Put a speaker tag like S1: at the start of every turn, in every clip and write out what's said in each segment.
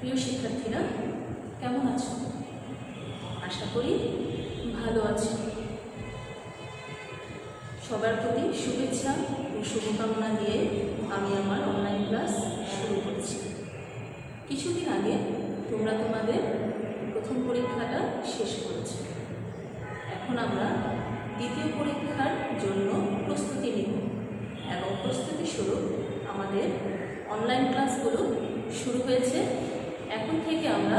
S1: প্রিয় শিক্ষার্থীরা, কেমন আছো? আশা করি ভালো আছো। সবার প্রতি শুভেচ্ছা ও শুভকামনা দিয়ে আমি আমার অনলাইন ক্লাস শুরু করছি। কিছুদিন আগে তোমরা তোমাদের প্রথম পরীক্ষাটা শেষ করেছো। এখন আমরা দ্বিতীয় পরীক্ষার জন্য প্রস্তুতি নিব এবং প্রস্তুতি স্বরূপ আমাদের অনলাইন ক্লাসগুলো শুরু হয়েছে। এখন থেকে আমরা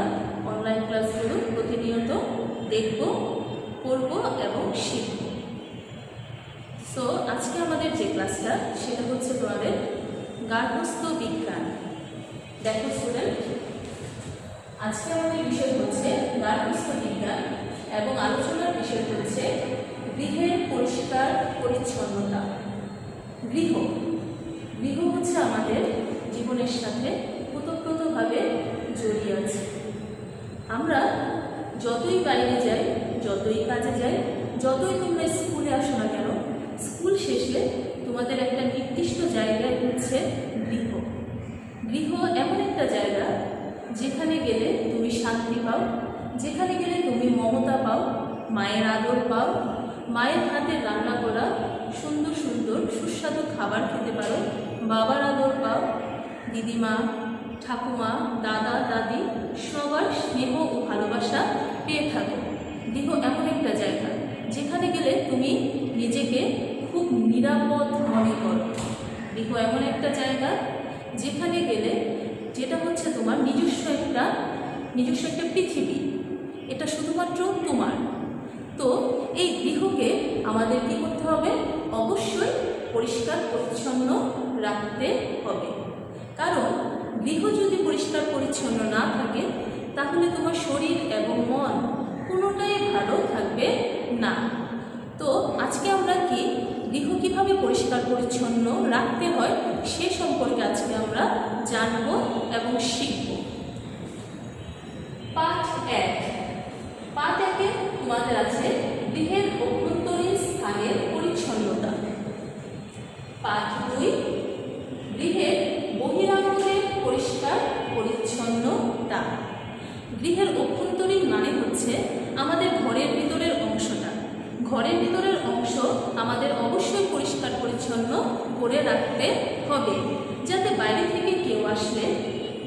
S1: অনলাইন ক্লাসগুলো প্রতিনিয়ত দেখব, পড়ব এবং শিখব। সো আজকে আমাদের যে ক্লাসটা সেটা হচ্ছে তোমাদের গার্হস্থ্য বিজ্ঞান। দেখো স্টুডেন্ট, আজকে আমাদের বিষয় হচ্ছে গার্হস্থ্য বিজ্ঞান এবং আলোচনার বিষয় হচ্ছে গৃহের পরিষ্কার পরিচ্ছন্নতা। গৃহ হচ্ছে আমাদের জীবনের সাথে ওতপ্রোতভাবে জড়িয়ে আছে। আমরা যতই বাইরে যাই, যতই কাজে যাই, যতই তোমরা স্কুলে আসো না কেন, স্কুল শেষে তোমাদের একটা নির্দিষ্ট জায়গায় হচ্ছে গৃহ। গৃহ এমন একটা জায়গা যেখানে গেলে তুমি শান্তি পাও, যেখানে গেলে তুমি মমতা পাও, মায়ের আদর পাও, মায়ের হাতে রান্না করা সুন্দর সুন্দর সুস্বাদু খাবার খেতে পারো, বাবার আদর পাও, দিদিমা, ঠাকুমা, দাদা, দাদি সবার স্নেহ ও ভালোবাসা পেয়ে থাকো। গৃহ এমন একটা জায়গা যেখানে গেলে তুমি নিজেকে খুব নিরাপদ মনে করো। গৃহ এমন একটা জায়গা যেখানে গেলে যেটা হচ্ছে তোমার নিজস্ব একটা পৃথিবী, এটা শুধুমাত্র তোমার। তো এই গৃহকে আমাদের কী করতে হবে? অবশ্যই পরিষ্কার পরিচ্ছন্ন রাখতে হবে। কারণ গৃহ যদি পরিষ্কার পরিচ্ছন্ন না থাকে তাহলে তোমার শরীর এবং মন কোনোটাই ভালো থাকবে না। তো আজকে আমরা গৃহ কীভাবে পরিষ্কার পরিচ্ছন্ন রাখতে হয় সে সম্পর্কে আজকে আমরা জানব এবং শিখব। পাঠ 1। পাঠ 1-এ তোমাদের আছে গৃহের অভ্যন্তরীণ স্থানের পরিচ্ছন্নতা। পাঠ 2, গৃহের বহিরাঙ্গনের পরিষ্কার পরিচ্ছন্নতা। গৃহের অভ্যন্তরীণ মানে হচ্ছে আমাদের ঘরের ভিতরের অংশটা। ঘরের ভিতরের অংশ আমাদের অবশ্যই পরিষ্কার পরিচ্ছন্ন করে রাখতে হবে, যাতে বাইরে থেকে কেউ আসলে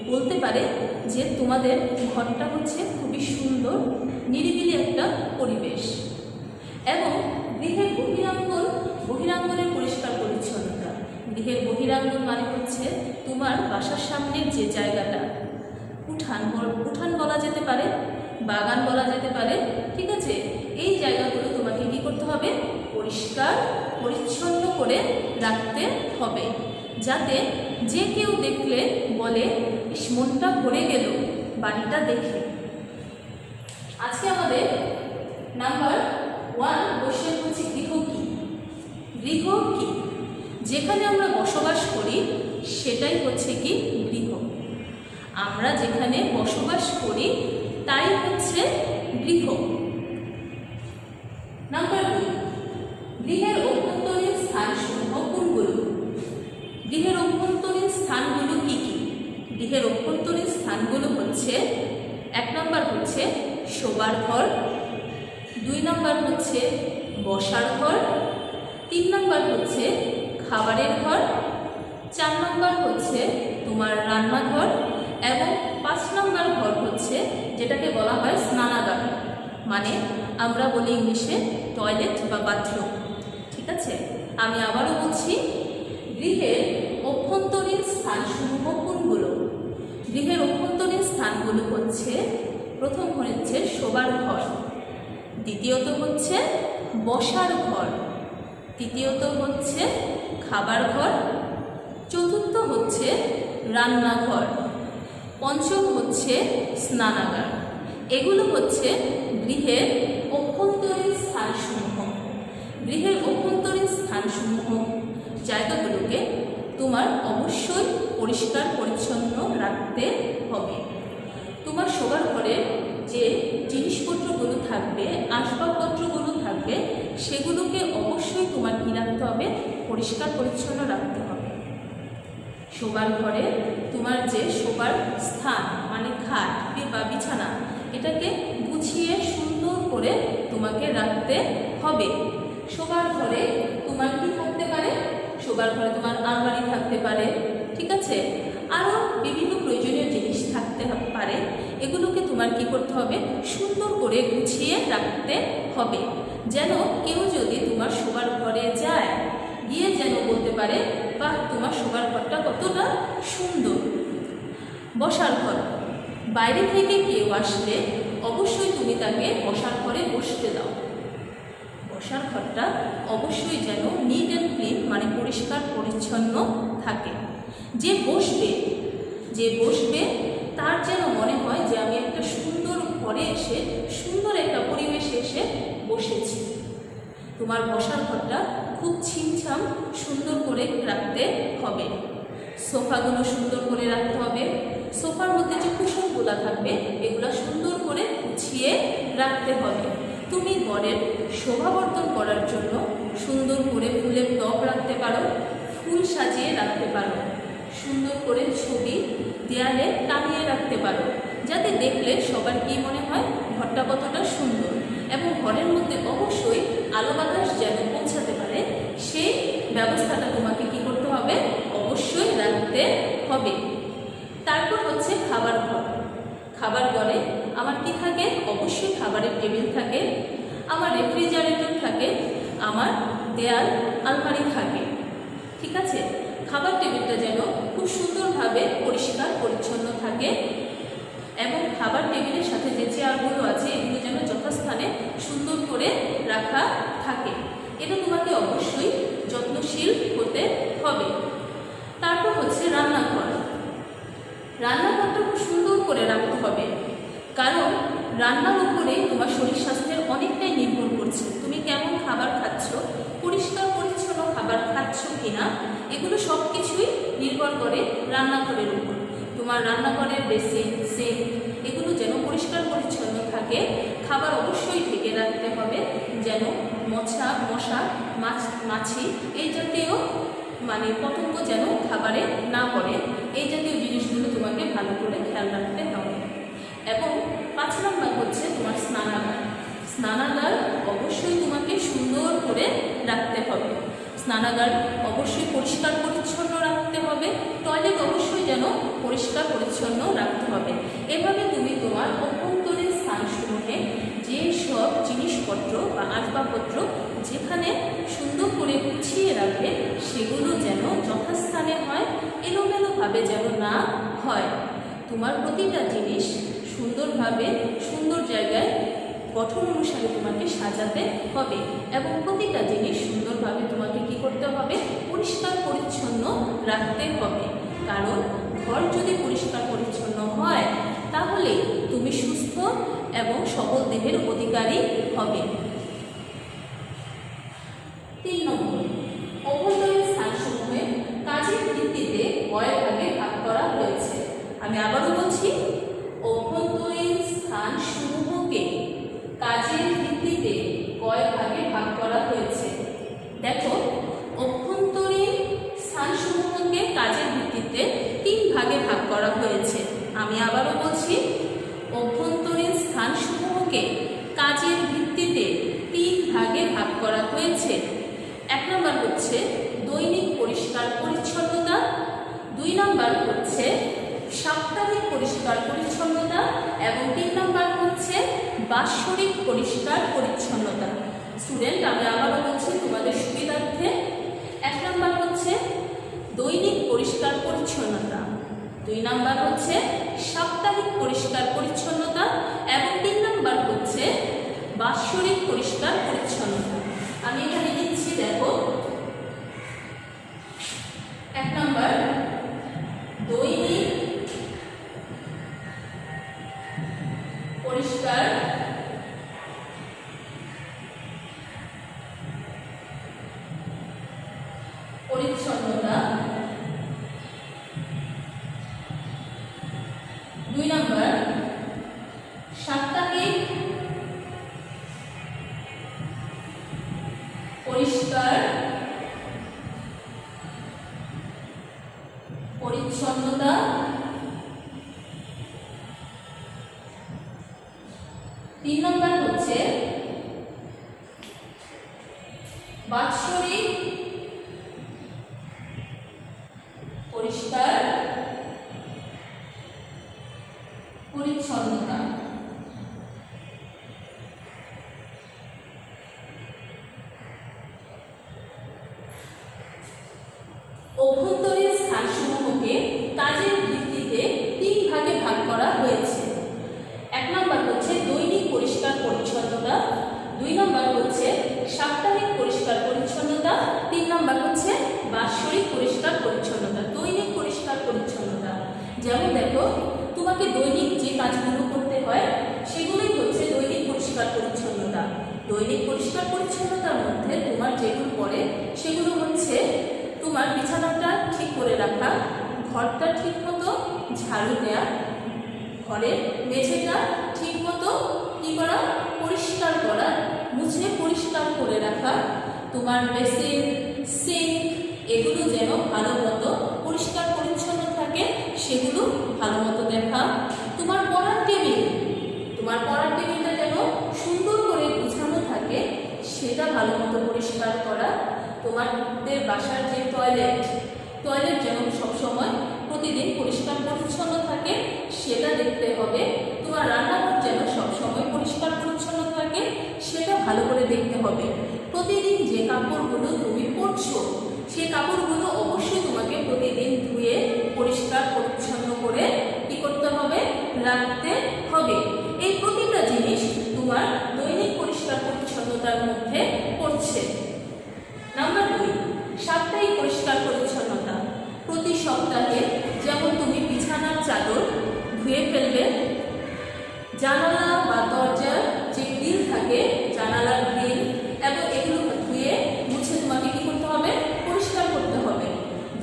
S1: বলতে পারে যে তোমাদের ঘরটা হচ্ছে খুবই সুন্দর, নিরিবিলি একটা পরিবেশ। এবং গৃহের বহিরাঙ্গনের পরিষ্কার পরিচ্ছন্নতা। গৃহের বহিরাঙ্গন মানে হচ্ছে তোমার বাসার সামনের যে জায়গাটা, উঠান বলা যেতে পারে, বাগান বলা যেতে পারে, ঠিক আছে? এই জায়গাগুলো তোমাকে কী করতে হবে? পরিষ্কার পরিচ্ছন্ন করে রাখতে হবে, যাতে যে কেউ দেখলে বলে মনটা ভরে গেল বাড়িটা দেখে। আজকে আমাদের নাম্বার 1 কোশ্চেন হচ্ছে গৃহ কি? গৃহ কি? যেখানে আমরা বসবাস করি সেটাই হচ্ছে কি গৃহ। আমরা যেখানে বসবাস করি তাই হচ্ছে গৃহ। নাম্বার 2, গৃহের অভ্যন্তরীণ স্থানসমূহ কোনগুলো? গৃহের অভ্যন্তরীণ স্থানগুলো কি কি? গৃহের অভ্যন্তরীণ স্থানগুলো হচ্ছে 1 নম্বর হচ্ছে শোবার ঘর, 2 নম্বর হচ্ছে বসার ঘর, 3 নম্বর হচ্ছে খাবারের ঘর, 4 নম্বর হচ্ছে তোমার রান্নাঘর এবং 5 নম্বর ঘর হচ্ছে যেটাকে বলা হয় স্নানাগার, মানে আমরা বলি ইংলিশে টয়লেট বা বাথরুম, ঠিক আছে? আমি আবারও বলছি, গৃহের অভ্যন্তরীণ স্থানসমূহ কোনগুলো? গৃহের অভ্যন্তরীণ স্থানগুলো হচ্ছে প্রথম হচ্ছে শোবার ঘর, দ্বিতীয়ত হচ্ছে বসার ঘর, তৃতীয়ত হচ্ছে খাবার ঘর, চতুর্থ হচ্ছে রান্নাঘর, পঞ্চম হচ্ছে স্নানাগার। এগুলো হচ্ছে গৃহের অভ্যন্তরীণ স্থানসমূহ। গৃহের অভ্যন্তরীণ স্থানসমূহ জায়গাগুলোকে তোমার অবশ্যই পরিষ্কার পরিচ্ছন্ন রাখতে হবে। তোমার শোবার ঘরের যে জিনিসপত্রগুলো থাকবে, আসবাবপত্রগুলো থাকবে, সেগুলোকে অবশ্যই তোমার কী রাখতে হবে? পরিষ্কার পরিচ্ছন্ন রাখতে হবে। শোবার ঘরে তোমার যে শোবার স্থান মানে খাট বা বিছানা, এটাকে গুছিয়ে সুন্দর করে তোমাকে রাখতে হবে। শোবার ঘরে তোমার কি থাকতে পারে? শোবার ঘরে তোমার আলমারি থাকতে পারে, ঠিক আছে, আরও বিভিন্ন প্রয়োজনীয় জিনিস থাকতে পারে। এগুলোকে তোমার কি করতে হবে? সুন্দর করে গুছিয়ে রাখতে হবে, যেন কেউ যদি তোমার শোবার ঘরে যায়, গিয়ে যেন বলতে পারে বাহ, তোমার শোবার ঘরটা কতটা সুন্দর। বসার ঘর, বাইরে থেকে কেউ আসলে অবশ্যই তুমি তাকে বসার ঘরে বসতে দাও। বসার ঘরটা অবশ্যই যেন নিট অ্যান্ড ক্লিন মানে পরিষ্কার পরিচ্ছন্ন থাকে। যে বসবে তার যেন মনে হয় যে আমি একটা সুন্দর ঘরে এসে, সুন্দর একটা পরিবেশে এসে বসেছি। তোমার বসার ঘরটা খুব ছিমছাম সুন্দর করে রাখতে হবে। সোফাগুলো সুন্দর করে রাখতে হবে। সোফার মধ্যে যে কুশনগুলো থাকবে এগুলো সুন্দর করে গুছিয়ে রাখতে হবে। তুমি ঘরের শোভাবর্ধন করার জন্য সুন্দর করে ফুলের টব রাখতে পারো, ফুল সাজিয়ে রাখতে পারো, সুন্দর করে ছবি দেয়ালে টাঙিয়ে রাখতে পারো, যাতে দেখলে সবার কি মনে হয় ঘরটা কতটা সুন্দর। এবং ঘরের মধ্যে অবশ্যই আলো বাতাস যেন পৌঁছাতে পারে সেই ব্যবস্থাটা তোমাকে কি করতে হবে? অবশ্যই রাখতে হবে। তারপর হচ্ছে খাবার ঘর। খাবার ঘরে আমার কি থাকে? অবশ্যই খাবারের টেবিল থাকে, আমার রেফ্রিজারেটর থাকে, আমার দেয়াল আলমারি থাকে, ঠিক আছে। খাবার টেবিলটা যেন খুব সুন্দরভাবে পরিষ্কার পরিচ্ছন্ন থাকে এবং খাবার টেবিলের সাথে যে চেয়ারগুলো আছে এগুলো যেন যথাস্থানে সুন্দর করে রাখা থাকে। এটা তোমাকে অবশ্যই যত্নশীল হতে হবে। তারপর হচ্ছে রান্নাঘর। রান্নাঘরটা খুব সুন্দর করে রাখতে হবে, কারণ রান্নার উপরেই তোমার শরীর স্বাস্থ্যের অনেকটাই নির্ভর করছে। তুমি কেমন খাবার খাচ্ছ, পরিষ্কার পরিচ্ছন্ন খাবার খাচ্ছ কিনা, এগুলো সব কিছুই নির্ভর করে রান্নাঘরের উপর। তোমার রান্নাঘরের বেসিন, সিঙ্ক এগুলো যেন পরিষ্কার পরিচ্ছন্ন থাকে। খাবার অবশ্যই ঢেকে রাখতে হবে, যেন মশা, মাছি এই জাতীয় মানে পতঙ্গ যেন খাবারে না পড়ে। এই জাতীয় জিনিসগুলো তোমাকে ভালো করে খেয়াল রাখতে হবে। এবং 5 নম্বর হচ্ছে তোমার স্নানাগার। স্নানাগার অবশ্যই তোমাকে সুন্দর করে রাখতে হবে। স্নানাগার অবশ্যই পরিষ্কার পরিচ্ছন্ন রাখতে হবে। টয়লেট অবশ্যই যেন পরিষ্কার পরিচ্ছন্ন রাখতে হবে। এভাবে তুমি তোমার অভ্যন্তরীণ স্থানসমূহে যে সব জিনিসপত্র বা আসবাবপত্র যেখানে সুন্দর করে গুছিয়ে রাখবে সেগুলো যেন যথাস্থানে হয়, এলোমেলোভাবে যেন না হয়। তোমার প্রতিটা জিনিস সুন্দরভাবে সুন্দর জায়গায় গঠন অনুসারে তোমাকে সাজাতে হবে এবং প্রতিটা জিনিস সুন্দরভাবে তোমাকে কি করতে হবে? পরিষ্কার পরিচ্ছন্ন রাখতে হবে। কারণ ঘর যদি পরিষ্কার পরিচ্ছন্ন হয় তাহলে তুমি সুস্থ এবং সবল দেহের অধিকারী হবে। 3 নম্বর, অভ্যন্তরীণ স্থানসমূহে কাজের ভিত্তিতে কয়েক ভাগে ভাগ করা হয়েছে। আমি আবারও বলছি, অভ্যন্তরীণ স্থানসমূহকে কাজের ভিত্তিতে কয়েক ভাগে ভাগ করা হয়েছে। দেখো, অভ্যন্তরীণ স্থানসমূহকে কাজের ভিত্তিতে 3 ভাগে ভাগ করা হয়েছে। আমি আবারও বলছি, অভ্যন্তরীণ স্থানসমূহকে কাজের ভিত্তিতে 3 ভাগে ভাগ করা হয়েছে। 1 নম্বর হচ্ছে দৈনিক পরিষ্কার পরিচ্ছন্নতা, 2 নম্বর হচ্ছে সাপ্তাহিক পরিষ্কার পরিচ্ছন্নতা এবং 3 নম্বর হচ্ছে বাৎসরিক পরিষ্কার পরিচ্ছন্নতা। স্টুডেন্ট, আমি আবারও বলছি তোমাদের সুবিধার্থে, 1 নম্বর হচ্ছে দৈনিক পরিষ্কার পরিচ্ছন্নতা, 2 নম্বর হচ্ছে সাপ্তাহিক পরিষ্কার পরিচ্ছন্নতা এবং 3 নম্বর হচ্ছে বাৎসরিক পরিষ্কার পরিচ্ছন্নতা। আমি এখানে দিচ্ছি, দেখো, 1 নম্বর দৈনিক পরিষ্কার পরিচ্ছন্নতা, 2 নম্বর সাপ্তাহিক পরিষ্কার পরিচ্ছন্নতা, 3 নম্বর হচ্ছে বাৎসরিক পরিষ্কার পরিচ্ছন্নতা। অভ্যন্তরীণ স্থানসমূহকে কাজের ভিত্তিতে 3 ভাগে ভাগ করা হয়েছে। 1 নম্বর হচ্ছে দৈনিক পরিষ্কার পরিচ্ছন্নতা, 2 নম্বর হচ্ছে সাপ্তাহিক পরিষ্কার পরিচ্ছন্নতা, 3 নম্বর হচ্ছে বাৎসরিক পরিষ্কার পরিচ্ছন্নতা। দৈনিক পরিষ্কার পরিচ্ছন্নতা যেমন দেখো, তোমাকে দৈনিক যে কাজগুলো করতে হয় সেগুলোই হচ্ছে দৈনিক পরিষ্কার পরিচ্ছন্নতা। দৈনিক পরিষ্কার পরিচ্ছন্নতার মধ্যে তোমার যেগুলো পড়ে সেগুলো হচ্ছে তোমার বিছানাটা ঠিক করে রাখা, ঘরটা ঠিক মতো ঝাড়ু দেওয়া, ঘরের মেঝেটা ঠিক মতো কি করা, পরিষ্কার করা, মুছে পরিষ্কার করে রাখা, তোমার বেসিন, সিঙ্ক এগুলো যেন ভালো মতো পরিষ্কার পরিচ্ছন্ন থাকে সেগুলো ভালো মতো দেখা, তোমার পড়ার টেবিলটা যেন সুন্দর করে গুছানো থাকে সেটা ভালো মতো পরিষ্কার করা, তোমাদের বাসার যে টয়লেট যেন সবসময় প্রতিদিন পরিষ্কার পরিচ্ছন্ন থাকে সেটা দেখতে হবে, তোমার রান্নাঘর যেন সবসময় পরিষ্কার পরিচ্ছন্ন থাকে সেটা ভালো করে দেখতে হবে। প্রতিদিন যে কাপড়গুলো তুমি পরছো সেই কাপড়গুলো অবশ্যই তোমাকে প্রতিদিন ধুয়ে পরিষ্কার পরিচ্ছন্ন করে কি করতে হবে, রাখতে হবে। এই প্রতিটা জিনিস তোমার দৈনিক পরিষ্কার পরিচ্ছন্নতার মধ্যে পড়ছে। নাম্বার 2, সাপ্তাহিক পরিষ্কার পরিচ্ছন্নতা। প্রতি সপ্তাহে যেমন তুমি বিছানার চাদর ধুয়ে ফেলবে, জানালা বা দরজার যে গ্রিল থাকে, জানালার গ্রিল এবং এগুলো ধুয়ে মুছে তোমাকে কি করতে হবে, পরিষ্কার করতে হবে।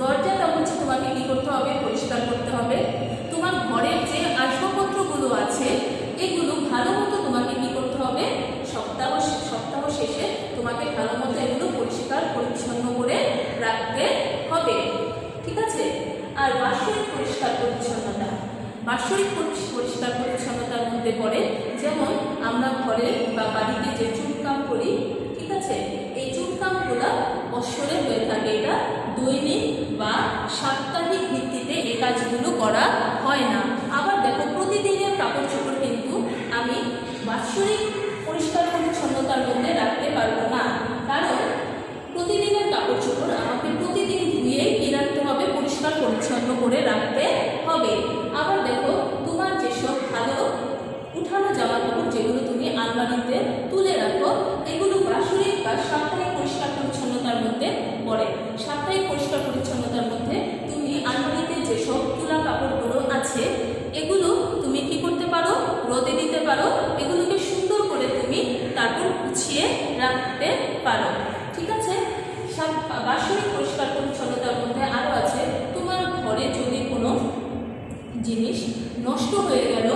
S1: দরজাটা হচ্ছে তোমাকে কি করতে হবে, পরিষ্কার করতে হবে। তোমার ঘরের যে আসবাবপত্রগুলো আছে এগুলো ভালো মতো তোমাকে কি করতে হবে, সপ্তাহ শেষে তোমাকে ভালো মতো এগুলো পরিষ্কার পরিচ্ছন্ন করে রাখতে হবে, ঠিক আছে। আর বাৎসরিক পরিষ্কার পরিচ্ছন্নতা, বাৎসরিক পরিষ্কার পরিচ্ছন্নতার মধ্যে পড়ে যেমন আমরা ঘরে বা বাড়িতে যে চুনকাম করি, ঠিক আছে, এই চুনকামগুলো বৎসরে হয়ে থাকে, এটা দৈনিক বা সাপ্তাহিক ভিত্তিতে এই কাজগুলো করা হয় না। আবার দেখো, প্রতিদিনের কাপড় চোপড় কিন্তু আমি বাৎসরিক পরিষ্কার পরিচ্ছন্নতার মধ্যে রাখতে পারবো না, কারণ প্রতিদিনের কাপড় চোপড় আমাকে প্রতিদিন ধুয়ে কি রাখতে হবে, পরিষ্কার পরিচ্ছন্ন করে রাখতে হবে। আবার দেখো, তোমার যেসব ভালো উঠানো জামা কাপড় যেগুলো তুমি আলমারিতে তুলে রাখো এগুলো বাৎসরিক বা সাপ্তাহিক পরিষ্কার পরিচ্ছন্নতার মধ্যে পড়ে। সাপ্তাহিক পরিষ্কার পরিচ্ছন্নতার মধ্যে তুমি আলমারিতে যেসব তুলা কাপড়গুলো আছে এগুলো তুমি কি করতে পারো, রোদে দিতে পারো, এগুলোকে সুন্দর করে তুমি তারপর গুছিয়ে রাখতে পারো, ঠিক আছে। বাৎসরিক পরিষ্কার পরিচ্ছন্নতার মধ্যে আরও আছে, তোমার ঘরে যদি কোনো জিনিস নষ্ট হয়ে গেল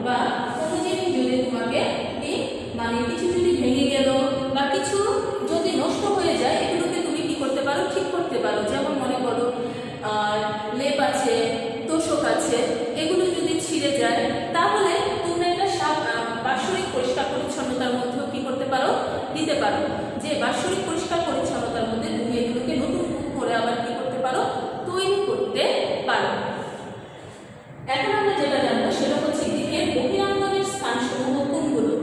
S1: বা কোনো জিনিস যদি তোমাকে কিছু যদি ভেঙে গেল বা কিছু যদি নষ্ট হয়ে যায় এগুলোকে তুমি কি করতে পারো, ঠিক করতে পারো। যেমন মনে করো লেপ আছে, তোষক আছে, এগুলো যদি ছিঁড়ে যায় তাহলে তুমি একটা বাৎসরিক পরিষ্কার পরিচ্ছন্নতার মধ্যেও কি করতে পারো, দিতে পারো, যে বাৎসরিক পরিষ্কার পরিচ্ছন্নতার মধ্যে তুমি এগুলোকে নতুন করে আবার কি করতে পারো, তৈরি করতে পারো। এখন আমরা যেটা জানবো সেটা হচ্ছে গৃহের বহিরাঙ্গনের স্থানসমূহ কোনগুলো।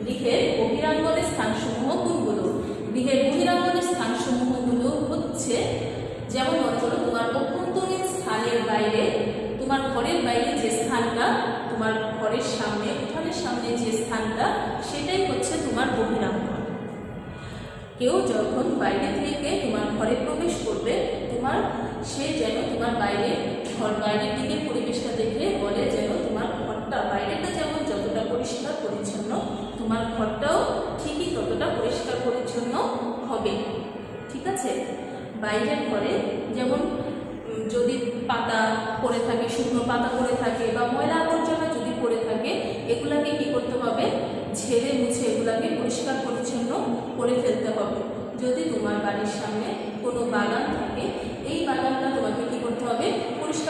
S1: গৃহের বহিরাঙ্গনের স্থানসমূহ কোনগুলো? গৃহের বহিরাঙ্গনের স্থানসমূহগুলো হচ্ছে যেমন মনে করো তোমার অভ্যন্তরীণ স্থানের বাইরে, তোমার ঘরের বাইরে যে স্থানটা, তোমার ঘরের সামনে, উঠানের সামনে যে স্থানটা, সেটাই হচ্ছে তোমার বহিরাঙ্গন। কেউ যখন বাইরে থেকে তোমার ঘরে প্রবেশ করবে সে যেন তোমার বাইরের দিকে পরিবেশটা দেখে বলে যেন তোমার ঘরটা, বাইরেটা যেমন যতটা পরিষ্কার পরিচ্ছন্ন তোমার ঘরটাও ঠিকই ততটা পরিষ্কার পরিচ্ছন্ন হবে, ঠিক আছে। বাইরের ঘরে যেমন যদি পাতা পড়ে থাকে, শুকনো পাতা পড়ে থাকে বা ময়লা আবর্জনা যদি পড়ে থাকে এগুলাকে কি করতে হবে, ঝেড়ে মুছে এগুলাকে পরিষ্কার পরিচ্ছন্ন করে ফেলতে হবে। যদি তোমার বাড়ির সামনে কোনো বাগান থাকে এই বাগানটা তোমাকে কি করতে হবে, পরিষ্কার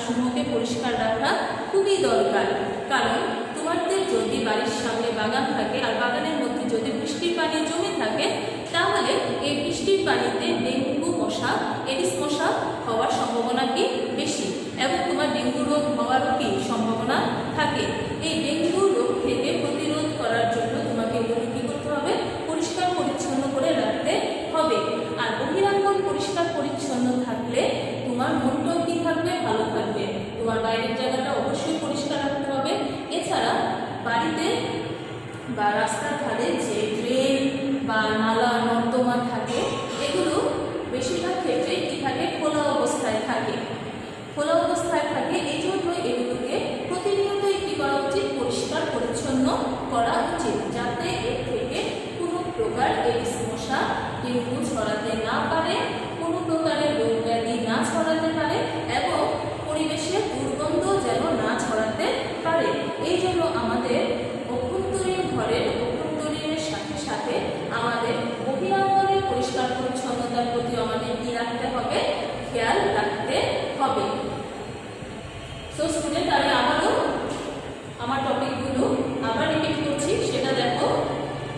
S1: স্থানসমূহকে পরিষ্কার রাখা খুবই দরকার। কারণ তোমাদের যদি বাড়ির সামনে বাগান থাকে আর বাগানের মধ্যে যদি বৃষ্টির পানি জমে থাকে, তাহলে এই বৃষ্টির পানিতে ডেঙ্গু মশা, এডিস মশা হওয়ার সম্ভাবনা কি বেশি, এবং তোমার ডেঙ্গু রোগ হওয়ারও কি সম্ভাবনা থাকে। এই ডেঙ্গু রোগ থেকে প্রতিরোধ করার জন্য তোমাকে এগুলো কি করতে হবে, পরিষ্কার পরিচ্ছন্ন করে রাখতে হবে। আর বহিরাঙ্গন পরিষ্কার পরিচ্ছন্ন থাকলে তোমার মনটাও কি থাকবে, ভালো থাকবে। তোমার বাইরের জায়গাটা অবশ্যই পরিষ্কার রাখতে হবে। এছাড়া বাড়িতে বা রাস্তার ধারে যে ড্রেন বা নালা নর্দমা থাকে, এগুলো বেশিরভাগ ক্ষেত্রে কি থাকে, খোলা অবস্থায় থাকে। খোলা অবস্থায় থাকে, এই জন্য এগুলোকে প্রতিনিয়তই কি করা উচিত, পরিষ্কার পরিচ্ছন্ন করা উচিত, যাতে এর থেকে কোনো প্রকার এডিস মশা, ডেঙ্গু ছড়াতে না পারে, কোনো প্রকারের রোগ ব্যাধি না ছড়াতে পারে, এবং পরিবেশের দুর্গন্ধ যেন না ছড়াতে পারে। এই জন্য আমাদের অভ্যন্তরীণ ঘরের অভ্যন্তরীণের সাথে সাথে আমাদের বহিরাঙ্গনের পরিষ্কার পরিচ্ছন্নতার প্রতি আমাদের কি রাখতে হবে, খেয়াল রাখতে হবে। সো স্টুডেন্ট, আমি আবারও আমার টপিকগুলো আবার রিপিট করছি, সেটা দেখো।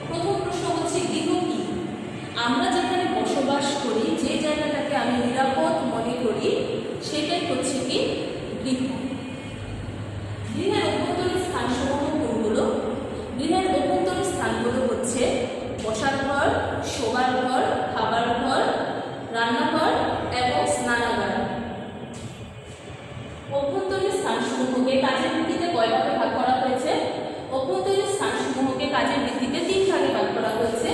S1: প্রথম প্রশ্ন হচ্ছে গৃহ কি? আমরা যেখানে বসবাস করি, যে জায়গাটাকে আমি নিরাপদ মনে করি, সেটাই হচ্ছে কি গৃহ। গৃহের অভ্যন্তরীণ স্থানসমূহ কোনগুলো? গৃহের অভ্যন্তরীণ স্থানগুলো হচ্ছে বসার ঘর, শোবার ঘর, খাবার ঘর, রান্নাঘর এবং স্নানাগার। অভ্যন্তরীণ স্থানসমূহকে কাজের ভিত্তিতে কয় ভাগে ভাগ করা হয়েছে? অভ্যন্তরীণ স্থানসমূহকে কাজের ভিত্তিতে 3 ভাগে ভাগ করা হয়েছে।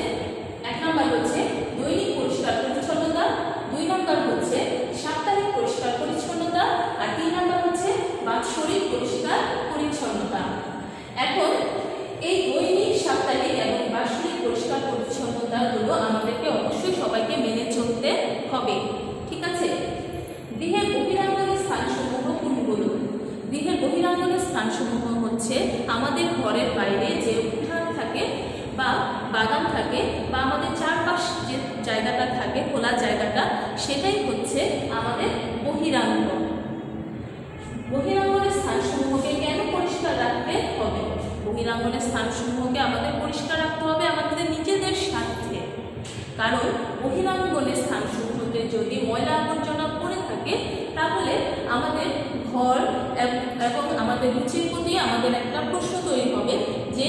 S1: 1 নম্বর হচ্ছে দৈনিক পরিষ্কার পরিচ্ছন্নতা, 2 নম্বর হচ্ছে সাপ্তাহিক পরিষ্কার পরিচ্ছন্নতা, আর 3 নম্বর হচ্ছে বাৎসরিক পরিষ্কার পরিচ্ছন্নতা। এখন এই দৈনিক, সাপ্তাহিক এবং বার্ষিক পরিষ্কার পরিচ্ছন্নতাগুলো আমাদেরকে অবশ্যই সবাইকে মেনে চলতে হবে, ঠিক আছে? গৃহের বহিরাঙ্গনের স্থানসমূহ কোনগুলো? গৃহের বহিরাঙ্গনের স্থানসমূহ হচ্ছে আমাদের ঘরের বাইরে যে উঠান থাকে বা বাগান থাকে বা আমাদের চারপাশ যে জায়গাটা থাকে, খোলা জায়গাটা, সেটাই হচ্ছে আমাদের বহিরাঙ্গন। বহিরাঙ্গনের স্থানসমূহকে কেন পরিষ্কার রাখতে হবে? বহিরাঙ্গনের স্থানসমূহকে আমাদের পরিষ্কার রাখতে হবে আমাদের নিজেদের স্বার্থে। কারণ বহিরাঙ্গনের স্থানসমূহতে যদি ময়লা আবর্জনা পড়ে থাকে, তাহলে আমাদের ঘর এবং আমাদের রুচির প্রতি আমাদের একটা প্রশ্ন তৈরি হবে যে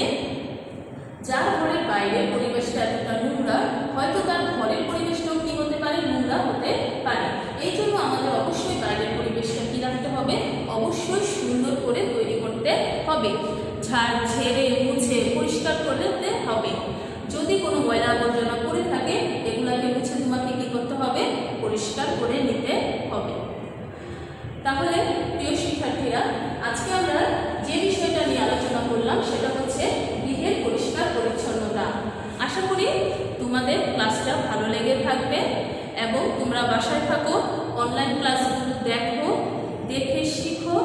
S1: যার ঘরের বাইরে পরিবেশটা এতটা নোংরা, হয়তো তার ঘরের পরিবেশটাও কি হতে পারে, নোংরা হতে পারে। এই জন্য আমাদের অবশ্যই বাইরের পরিবেশটা কি রাখতে হবে, অবশ্যই সুন্দর করে তৈরি করতে হবে, ঝেড়ে মুছে পরিষ্কার করতে হবে। যদি কোনো ময়লা আবর্জনা পড়ে থাকে, এগুলাকে মুছে তোমাকে কি করতে হবে, পরিষ্কার করে নিতে হবে। তাহলে প্রিয় শিক্ষার্থীরা, আজকে আমরা যে বিষয়টা নিয়ে আলোচনা করলাম সেটা হচ্ছে গৃহের পরিষ্কার পরিচ্ছন্নতা। আশা করি তোমাদের ক্লাসটা ভালো লেগে থাকবে এবং তোমরা বাসায় থাকো, অনলাইন ক্লাসগুলো দেখো, দেখে শিখো।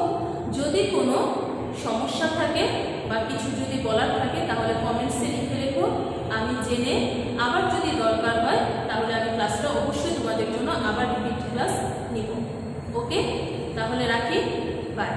S1: যদি কোনো সমস্যা থাকে বা কিছু যদি বলার থাকে, তাহলে কমেন্টসে লিখে রেখো, আমি জেনে আবার যদি দরকার হয় তাহলে আমি ক্লাসটা অবশ্যই তোমাদের জন্য আবার রিপিট ক্লাস নিব। ওকে, তাহলে রাখি, বাই।